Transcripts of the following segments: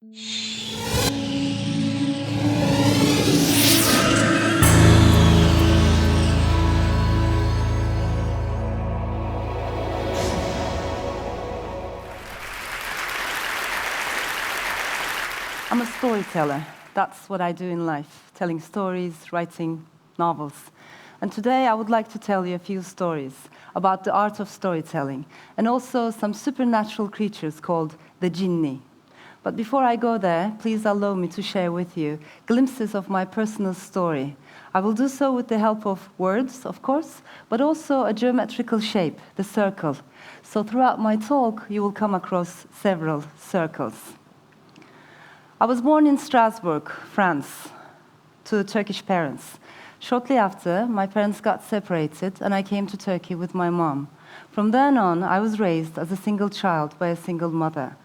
I'm a storyteller. That's what I do in life, telling stories, writing novels. And today I would like to tell you a few stories about the art of storytelling and also some supernatural creatures called the jinni. But before I go there, please allow me to share with you glimpses of my personal story. I will do so with the help of words, of course, but also a geometrical shape, the circle. So throughout my talk, you will come across several circles. I was born in Strasbourg, France, to Turkish parents. Shortly after, my parents got separated and I came to Turkey with my mom. From then on, I was raised as a single child by a single mother.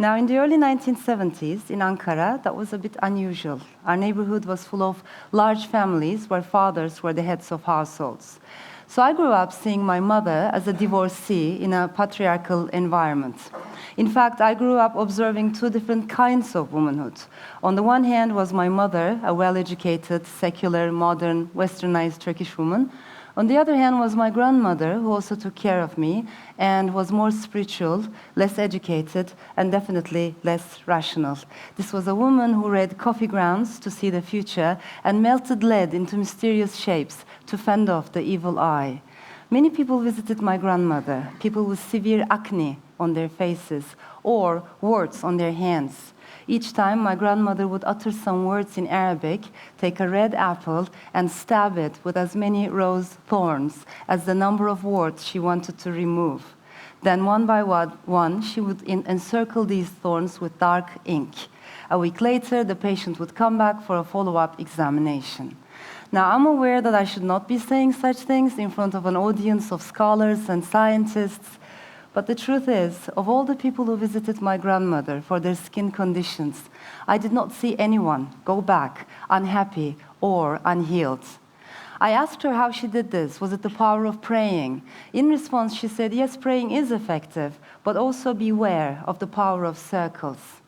Now, in the early 1970s, in Ankara, that was a bit unusual. Our neighborhood was full of large families where fathers were the heads of households. So I grew up seeing my mother as a divorcee in a patriarchal environment. In fact, I grew up observing two different kinds of womanhood. On the one hand was my mother, a well-educated, secular, modern, westernized Turkish woman. On the other hand was my grandmother, who also took care of me and was more spiritual, less educated, and definitely less rational. This was a woman who read coffee grounds to see the future and melted lead into mysterious shapes to fend off the evil eye. Many people visited my grandmother, people with severe acne on their faces or warts on their hands. Each time, my grandmother would utter some words in Arabic, take a red apple, and stab it with as many rose thorns as the number of warts she wanted to remove. Then, one by one, she would encircle these thorns with dark ink. A week later, the patient would come back for a follow-up examination. Now, I'm aware that I should not be saying such things in front of an audience of scholars and scientists, but the truth is, of all the people who visited my grandmother for their skin conditions, I did not see anyone go back unhappy or unhealed. I asked her how she did this. Was it the power of praying? In response, she said, yes, praying is effective, but also beware of the power of circles.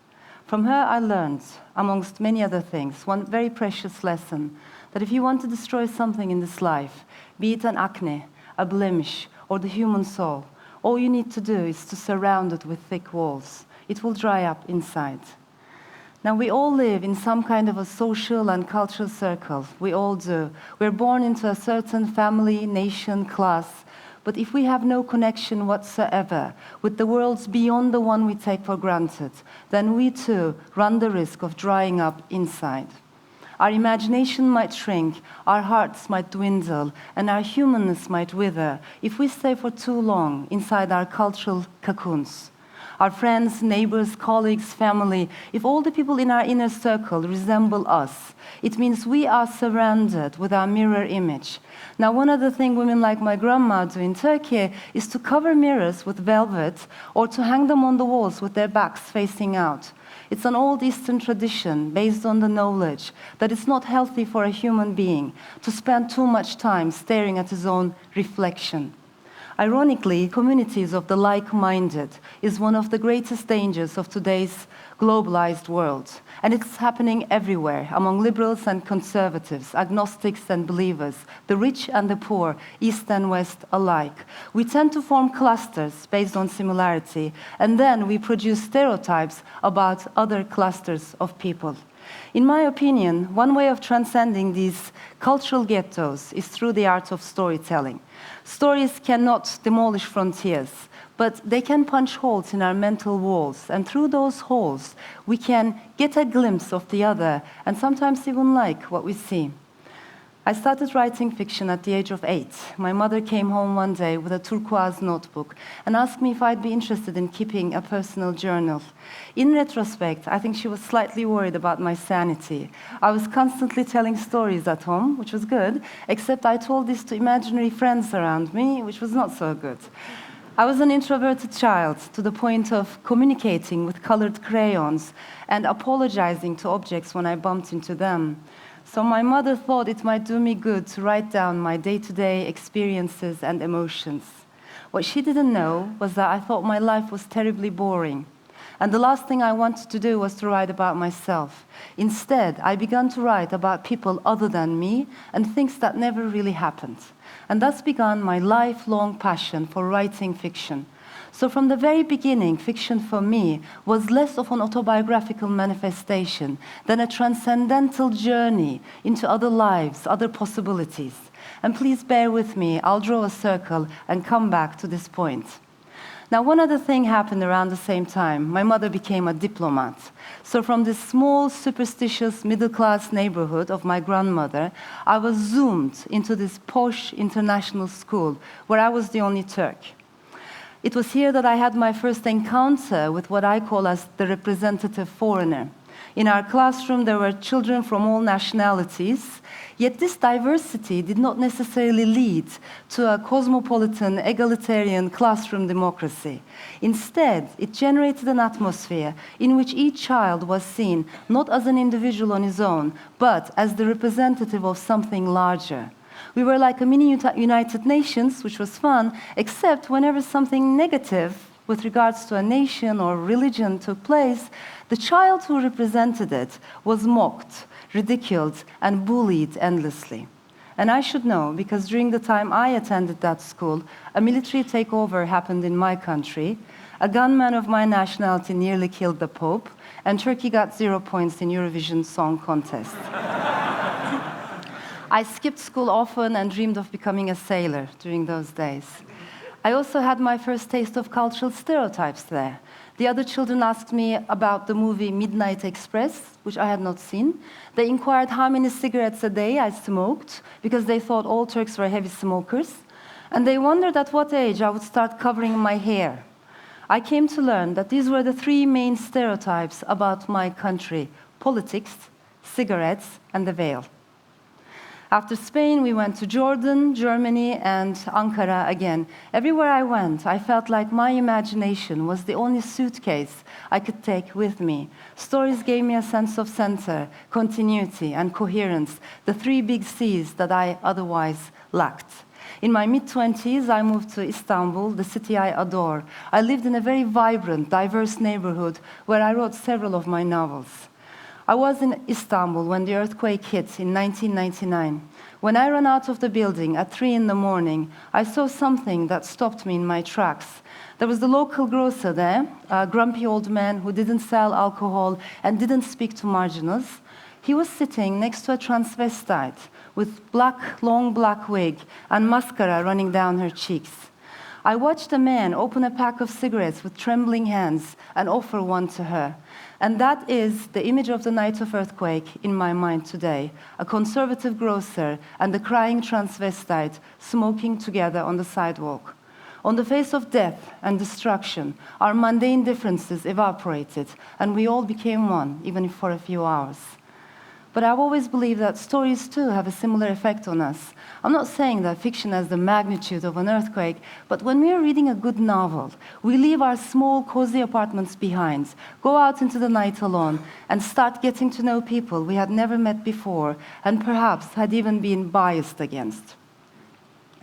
From her, I learned, amongst many other things, one very precious lesson, that if you want to destroy something in this life, be it an acne, a blemish, or the human soul, all you need to do is to surround it with thick walls. It will dry up inside. Now, we all live in some kind of a social and cultural circle. We all do. We're born into a certain family, nation, class. But if we have no connection whatsoever with the worlds beyond the one we take for granted, then we too run the risk of drying up inside. Our imagination might shrink, our hearts might dwindle, and our humanness might wither if we stay for too long inside our cultural cocoons. Our friends, neighbors, colleagues, family, if all the people in our inner circle resemble us, it means we are surrounded with our mirror image. Now, one other thing women like my grandma do in Turkey is to cover mirrors with velvet or to hang them on the walls with their backs facing out. It's an old Eastern tradition based on the knowledge that it's not healthy for a human being to spend too much time staring at his own reflection. Ironically, communities of the like-minded is one of the greatest dangers of today's globalized world. And it's happening everywhere, among liberals and conservatives, agnostics and believers, the rich and the poor, East and West alike. We tend to form clusters based on similarity, and then we produce stereotypes about other clusters of people. In my opinion, one way of transcending these cultural ghettos is through the art of storytelling. Stories cannot demolish frontiers, but they can punch holes in our mental walls, and through those holes, we can get a glimpse of the other, and sometimes even like what we see. I started writing fiction at the age of 8. My mother came home one day with a turquoise notebook and asked me if I'd be interested in keeping a personal journal. In retrospect, I think she was slightly worried about my sanity. I was constantly telling stories at home, which was good, except I told this to imaginary friends around me, which was not so good. I was an introverted child to the point of communicating with colored crayons and apologizing to objects when I bumped into them. So my mother thought it might do me good to write down my day-to-day experiences and emotions. What she didn't know was that I thought my life was terribly boring. And the last thing I wanted to do was to write about myself. Instead, I began to write about people other than me and things that never really happened. And thus began my lifelong passion for writing fiction. So from the very beginning, fiction for me was less of an autobiographical manifestation than a transcendental journey into other lives, other possibilities. And please bear with me, I'll draw a circle and come back to this point. Now, one other thing happened around the same time. My mother became a diplomat. So from this small, superstitious, middle-class neighborhood of my grandmother, I was zoomed into this posh international school where I was the only Turk. It was here that I had my first encounter with what I call as the representative foreigner. In our classroom, there were children from all nationalities, yet this diversity did not necessarily lead to a cosmopolitan, egalitarian classroom democracy. Instead, it generated an atmosphere in which each child was seen not as an individual on his own, but as the representative of something larger. We were like a mini United Nations, which was fun, except whenever something negative with regards to a nation or religion took place, the child who represented it was mocked, ridiculed, and bullied endlessly. And I should know, because during the time I attended that school, a military takeover happened in my country, a gunman of my nationality nearly killed the Pope, and Turkey got 0 points in Eurovision Song Contest. I skipped school often and dreamed of becoming a sailor during those days. I also had my first taste of cultural stereotypes there. The other children asked me about the movie Midnight Express, which I had not seen. They inquired how many cigarettes a day I smoked, because they thought all Turks were heavy smokers. And they wondered at what age I would start covering my hair. I came to learn that these were the 3 main stereotypes about my country: politics, cigarettes, and the veil. After Spain, we went to Jordan, Germany, and Ankara again. Everywhere I went, I felt like my imagination was the only suitcase I could take with me. Stories gave me a sense of center, continuity, and coherence, the 3 big C's that I otherwise lacked. In my mid-20s, I moved to Istanbul, the city I adore. I lived in a very vibrant, diverse neighborhood where I wrote several of my novels. I was in Istanbul when the earthquake hit in 1999. When I ran out of the building at 3 in the morning, I saw something that stopped me in my tracks. There was the local grocer there, a grumpy old man who didn't sell alcohol and didn't speak to marginals. He was sitting next to a transvestite with long black wig and mascara running down her cheeks. I watched a man open a pack of cigarettes with trembling hands and offer one to her. And that is the image of the night of earthquake in my mind today. A conservative grocer and a crying transvestite smoking together on the sidewalk. On the face of death and destruction, our mundane differences evaporated, and we all became one, even if for a few hours. But I've always believed that stories too have a similar effect on us. I'm not saying that fiction has the magnitude of an earthquake, but when we are reading a good novel, we leave our small, cozy apartments behind, go out into the night alone, and start getting to know people we had never met before, and perhaps had even been biased against.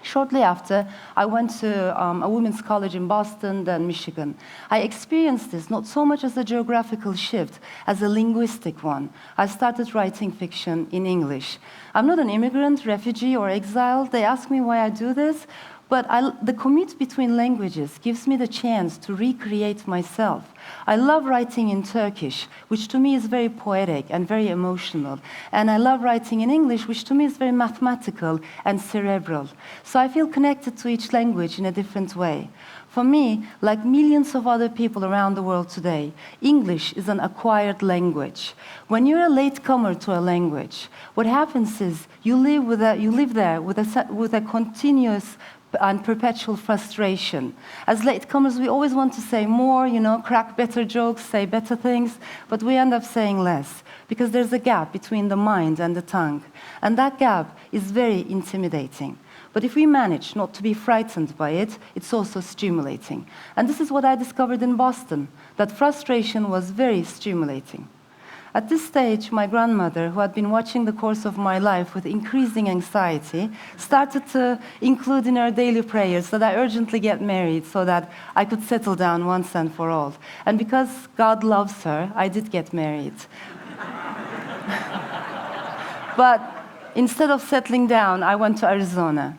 Shortly after, I went to a women's college in Boston, then Michigan. I experienced this not so much as a geographical shift, as a linguistic one. I started writing fiction in English. I'm not an immigrant, refugee, or exile. They ask me why I do this, but the commute between languages gives me the chance to recreate myself. I love writing in Turkish, which to me is very poetic and very emotional. And I love writing in English, which to me is very mathematical and cerebral. So I feel connected to each language in a different way. For me, like millions of other people around the world today, English is an acquired language. When you're a latecomer to a language, what happens is you live there with a continuous and perpetual frustration. As latecomers, we always want to say more, crack better jokes, say better things, but we end up saying less, because there's a gap between the mind and the tongue. And that gap is very intimidating. But if we manage not to be frightened by it, it's also stimulating. And this is what I discovered in Boston, that frustration was very stimulating. At this stage, my grandmother, who had been watching the course of my life with increasing anxiety, started to include in her daily prayers that I urgently get married so that I could settle down once and for all. And because God loves her, I did get married. But instead of settling down, I went to Arizona.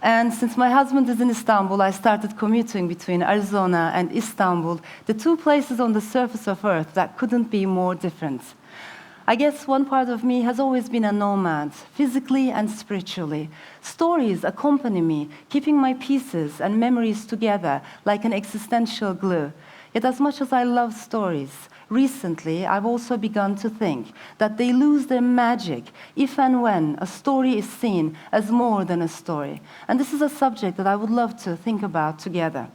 And since my husband is in Istanbul, I started commuting between Arizona and Istanbul, the two places on the surface of Earth that couldn't be more different. I guess one part of me has always been a nomad, physically and spiritually. Stories accompany me, keeping my pieces and memories together like an existential glue. Yet as much as I love stories, recently I've also begun to think that they lose their magic if and when a story is seen as more than a story. And this is a subject that I would love to think about together.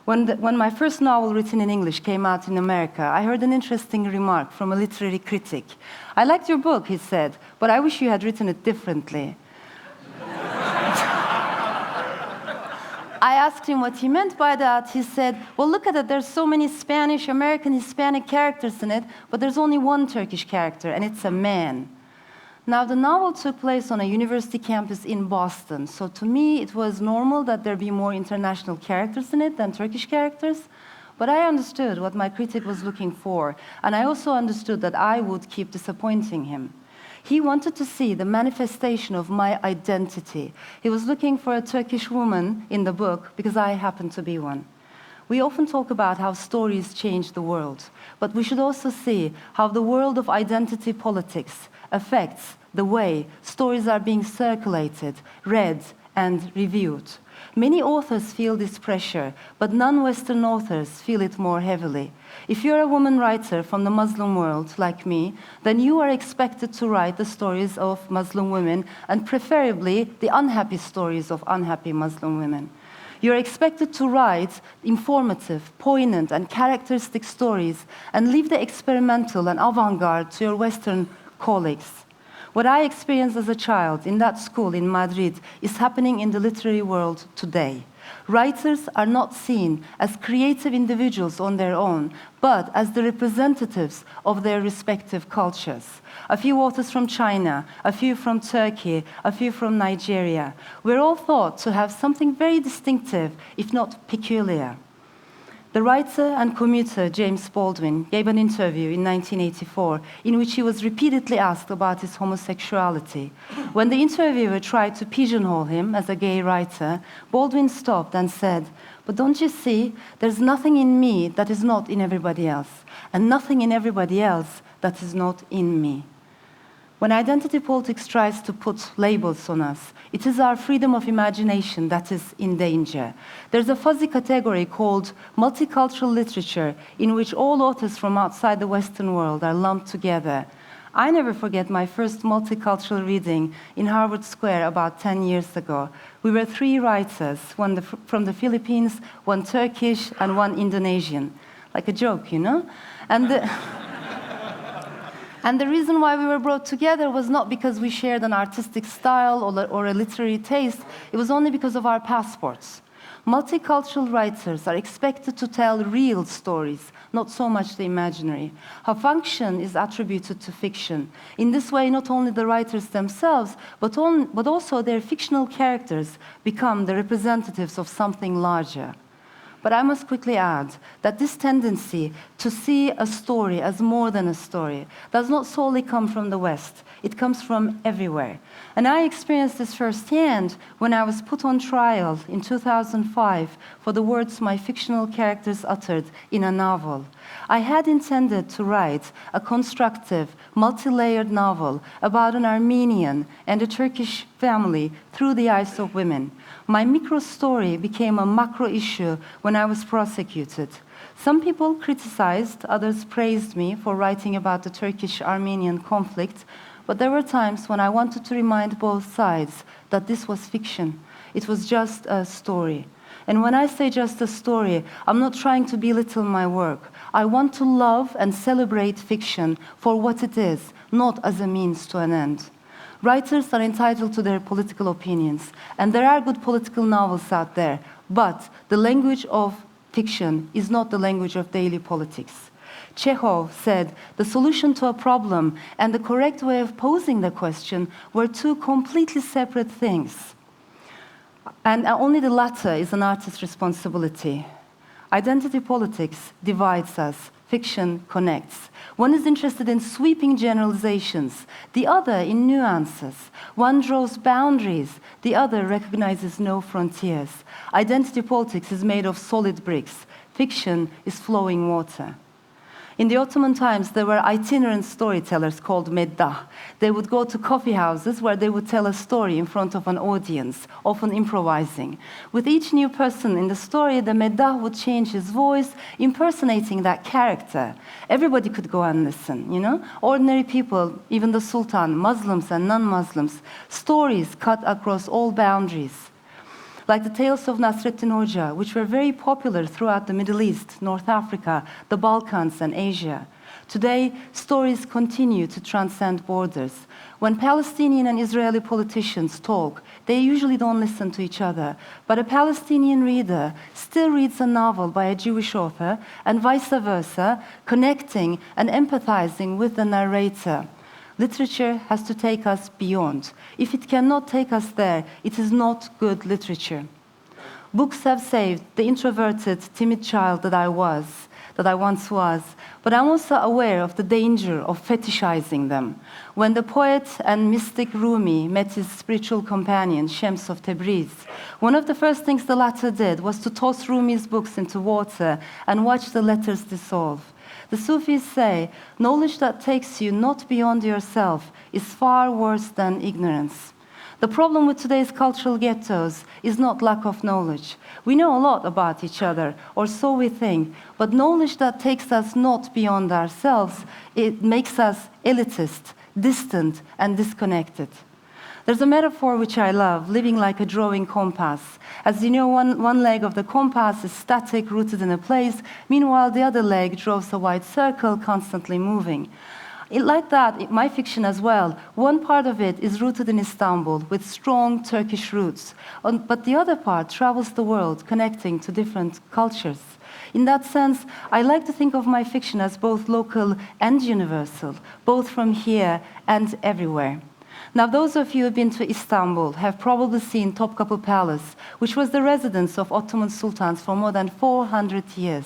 When my first novel written in English came out in America, I heard an interesting remark from a literary critic. "I liked your book," he said, "but I wish you had written it differently." I asked him what he meant by that. He said, "Well, look at it. There's so many Spanish, American, Hispanic characters in it, but there's only one Turkish character, and it's a man." Now, the novel took place on a university campus in Boston, so to me, it was normal that there be more international characters in it than Turkish characters. But I understood what my critic was looking for, and I also understood that I would keep disappointing him. He wanted to see the manifestation of my identity. He was looking for a Turkish woman in the book because I happen to be one. We often talk about how stories change the world, but we should also see how the world of identity politics affects the way stories are being circulated, read, and reviewed. Many authors feel this pressure, but non-Western authors feel it more heavily. If you're a woman writer from the Muslim world, like me, then you are expected to write the stories of Muslim women, and preferably the unhappy stories of unhappy Muslim women. You're expected to write informative, poignant, and characteristic stories, and leave the experimental and avant-garde to your Western colleagues. What I experienced as a child in that school in Madrid is happening in the literary world today. Writers are not seen as creative individuals on their own, but as the representatives of their respective cultures. A few authors from China, a few from Turkey, a few from Nigeria. We're all thought to have something very distinctive, if not peculiar. The writer and commuter James Baldwin gave an interview in 1984 in which he was repeatedly asked about his homosexuality. When the interviewer tried to pigeonhole him as a gay writer, Baldwin stopped and said, "But don't you see, there's nothing in me that is not in everybody else, and nothing in everybody else that is not in me." When identity politics tries to put labels on us, it is our freedom of imagination that is in danger. There's a fuzzy category called multicultural literature in which all authors from outside the Western world are lumped together. I never forget my first multicultural reading in Harvard Square about 10 years ago. We were 3 writers, one from the Philippines, one Turkish, and one Indonesian. Like a joke, you know? And the reason why we were brought together was not because we shared an artistic style or a literary taste. It was only because of our passports. Multicultural writers are expected to tell real stories, not so much the imaginary. How function is attributed to fiction. In this way, not only the writers themselves, but also their fictional characters become the representatives of something larger. But I must quickly add that this tendency to see a story as more than a story does not solely come from the West. It comes from everywhere. And I experienced this firsthand when I was put on trial in 2005 for the words my fictional characters uttered in a novel. I had intended to write a constructive, multi-layered novel about an Armenian and a Turkish family through the eyes of women. My micro story became a macro issue when I was prosecuted. Some people criticized, others praised me for writing about the Turkish-Armenian conflict, but there were times when I wanted to remind both sides that this was fiction. It was just a story. And when I say just a story, I'm not trying to belittle my work. I want to love and celebrate fiction for what it is, not as a means to an end. Writers are entitled to their political opinions, and there are good political novels out there, but the language of fiction is not the language of daily politics. Chekhov said the solution to a problem and the correct way of posing the question were two completely separate things. And only the latter is an artist's responsibility. Identity politics divides us. Fiction connects. One is interested in sweeping generalizations, the other in nuances. One draws boundaries, the other recognizes no frontiers. Identity politics is made of solid bricks. Fiction is flowing water. In the Ottoman times, there were itinerant storytellers called meddah. They would go to coffee houses where they would tell a story in front of an audience, often improvising. With each new person in the story, the meddah would change his voice, impersonating that character. Everybody could go and listen, you know? Ordinary people, even the sultan, Muslims and non-Muslims. Stories cut across all boundaries. Like the tales of Nasreddin Hoja, which were very popular throughout the Middle East, North Africa, the Balkans, and Asia. Today, stories continue to transcend borders. When Palestinian and Israeli politicians talk, they usually don't listen to each other. But a Palestinian reader still reads a novel by a Jewish author, and vice versa, connecting and empathizing with the narrator. Literature has to take us beyond. If it cannot take us there, it is not good literature. Books have saved the introverted, timid child that I once was, but I'm also aware of the danger of fetishizing them. When the poet and mystic Rumi met his spiritual companion, Shams of Tabriz, one of the first things the latter did was to toss Rumi's books into water and watch the letters dissolve. The Sufis say, knowledge that takes you not beyond yourself is far worse than ignorance. The problem with today's cultural ghettos is not lack of knowledge. We know a lot about each other, or so we think, but knowledge that takes us not beyond ourselves, it makes us elitist, distant, and disconnected. There's a metaphor which I love, living like a drawing compass. As you know, one leg of the compass is static, rooted in a place. Meanwhile, the other leg draws a wide circle, constantly moving. Like that, my fiction as well, one part of it is rooted in Istanbul with strong Turkish roots, but the other part travels the world, connecting to different cultures. In that sense, I like to think of my fiction as both local and universal, both from here and everywhere. Now, those of you who have been to Istanbul have probably seen Topkapı Palace, which was the residence of Ottoman sultans for more than 400 years.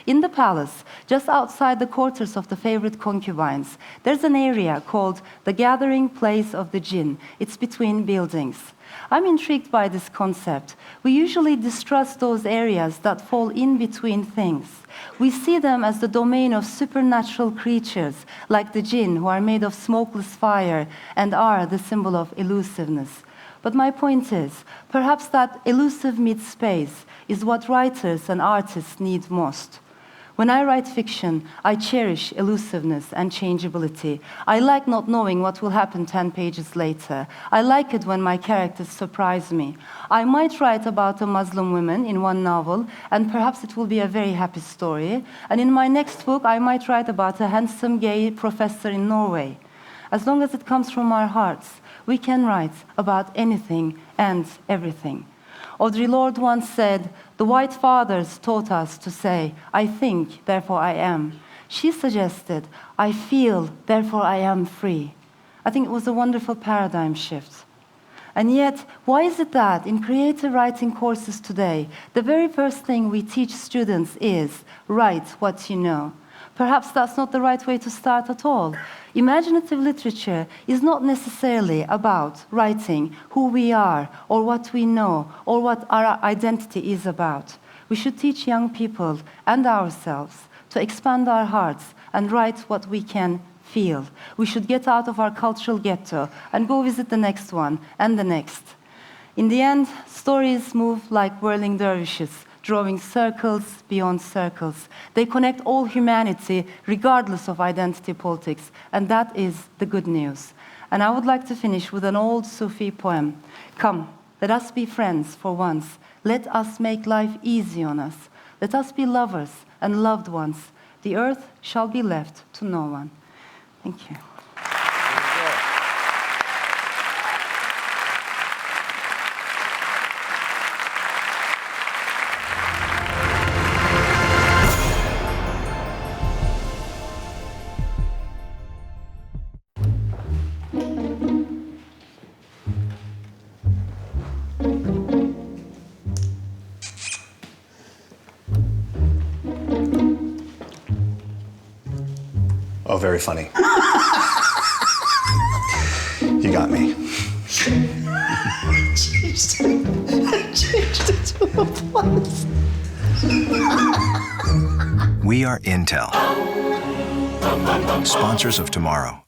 In the palace, just outside the quarters of the favorite concubines, there's an area called the Gathering Place of the Jinn. It's between buildings. I'm intrigued by this concept. We usually distrust those areas that fall in between things. We see them as the domain of supernatural creatures, like the jinn, who are made of smokeless fire and are the symbol of elusiveness. But my point is, perhaps that elusive mid-space is what writers and artists need most. When I write fiction, I cherish elusiveness and changeability. I like not knowing what will happen 10 pages later. I like it when my characters surprise me. I might write about a Muslim woman in one novel, and perhaps it will be a very happy story. And in my next book, I might write about a handsome gay professor in Norway. As long as it comes from our hearts, we can write about anything and everything. Audre Lorde once said, "The White Fathers taught us to say, 'I think, therefore I am.' She suggested, 'I feel, therefore I am free.'" I think it was a wonderful paradigm shift. And yet, why is it that in creative writing courses today, the very first thing we teach students is, write what you know? Perhaps that's not the right way to start at all. Imaginative literature is not necessarily about writing who we are, or what we know, or what our identity is about. We should teach young people and ourselves to expand our hearts and write what we can feel. We should get out of our cultural ghetto and go visit the next one and the next. In the end, stories move like whirling dervishes, drawing circles beyond circles. They connect all humanity, regardless of identity politics, and that is the good news. And I would like to finish with an old Sufi poem. Come, let us be friends for once. Let us make life easy on us. Let us be lovers and loved ones. The earth shall be left to no one. Thank you. very funny. You got me. I changed it to a plus. We are Intel, sponsors of tomorrow.